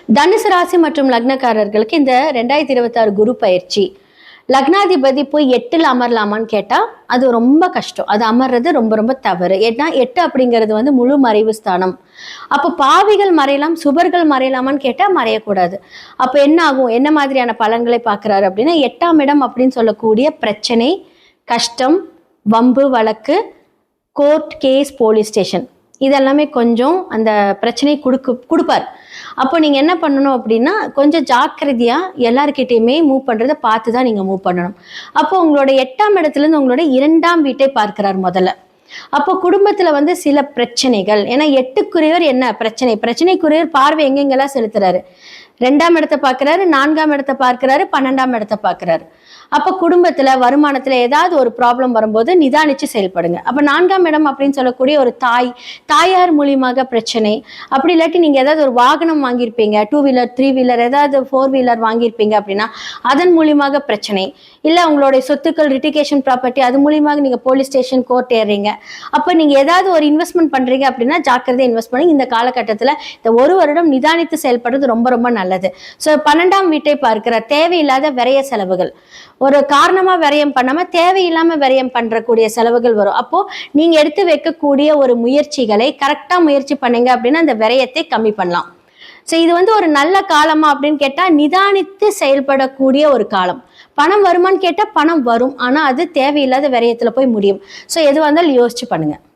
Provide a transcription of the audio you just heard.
தனுசு ராசி மற்றும் லக்னக்காரர்களுக்கு இந்த 2026 குரு பயிற்சி லக்னாதிபதி போய் 8ல் அமரலாமான்னு கேட்டா அது ரொம்ப கஷ்டம். அது அமர்றது ரொம்ப ரொம்ப தவறு. ஏன்னா 8 அப்படிங்கிறது முழு மறைவு ஸ்தானம். அப்போ பாவிகள் மறையலாம், சுபர்கள் மறையலாமான்னு கேட்டா மறையக்கூடாது. அப்ப என்ன ஆகும், என்ன மாதிரியான பலன்களை பார்க்கிறாரு அப்படின்னா 8ஆம் இடம் அப்படின்னு சொல்லக்கூடிய பிரச்சனை, கஷ்டம், வம்பு வழக்கு, கோர்ட் கேஸ், போலீஸ் ஸ்டேஷன் இதெல்லாமே கொஞ்சம் அந்த பிரச்சனை கொடுப்பார். அப்போ நீங்கள் என்ன பண்ணணும் அப்படின்னா கொஞ்சம் ஜாக்கிரதையாக எல்லாருக்கிட்டையுமே மூவ் பண்ணுறதை பார்த்து தான் நீங்கள் மூவ் பண்ணணும். அப்போ உங்களோட 8ஆம் இடத்துலேருந்து உங்களோட 2ஆம் வீட்டை பார்க்கிறார் முதல்ல. அப்போ குடும்பத்தில் சில பிரச்சனைகள், ஏன்னா 8க்குரியவர் என்ன பிரச்சனைக்குரியவர் பார்வை எங்கெங்கெல்லாம் செலுத்துறாரு, 2ஆம் இடத்தை பார்க்கிறாரு, 4ஆம் இடத்தை பார்க்கிறாரு, 12ஆம் இடத்தை பார்க்கிறாரு. அப்ப குடும்பத்துல வருமானத்துல ஏதாவது ஒரு ப்ராப்ளம் வரும்போது நிதானிச்சு செயல்படுங்க. அப்ப 4ஆம் இடம் அப்படின்னு சொல்லக்கூடிய ஒரு தாயார் மூலியமாக பிரச்சனை, அப்படி இல்லாட்டி நீங்க ஏதாவது ஒரு வாகனம் வாங்கியிருப்பீங்க, 2 வீலர் 3 வீலர் ஏதாவது 4 வீலர் வாங்கியிருப்பீங்க அப்படின்னா அதன் மூலியமாக பிரச்சனை, இல்ல உங்களுடைய சொத்துக்கள் ரிட்டிகேஷன் ப்ராப்பர்ட்டி அது மூலியமாக நீங்க போலீஸ் ஸ்டேஷன் கோர்ட் ஏறீங்க. அப்ப நீங்க ஏதாவது ஒரு இன்வெஸ்ட்மெண்ட் பண்றீங்க அப்படின்னா ஜாக்கிரதை இன்வெஸ்ட் பண்ணி இந்த காலகட்டத்துல இந்த 1 வருடம் நிதானித்து செயல்படுறது ரொம்ப ரொம்ப நல்லது. ஸோ 12ஆம் வீட்டை பார்க்கிற தேவையில்லாத விரைய செலவுகள், ஒரு காரணமா விரயம் பண்ணாம தேவையில்லாம விரயம் பண்றக்கூடிய செலவுகள் வரும். அப்போ நீங்க எடுத்து வைக்கக்கூடிய ஒரு முயற்சிகளை கரெக்டா முயற்சி பண்ணீங்க அப்படின்னா அந்த விரயத்தை கம்மி பண்ணலாம். ஸோ இது ஒரு நல்ல காலமா அப்படின்னு கேட்டா நிதானித்து செயல்படக்கூடிய ஒரு காலம். பணம் வருமானு கேட்டா பணம் வரும், ஆனா அது தேவையில்லாத விரயத்துல போய் முடியும். ஸோ எதுவாக இருந்தாலும் யோசிச்சு பண்ணுங்க.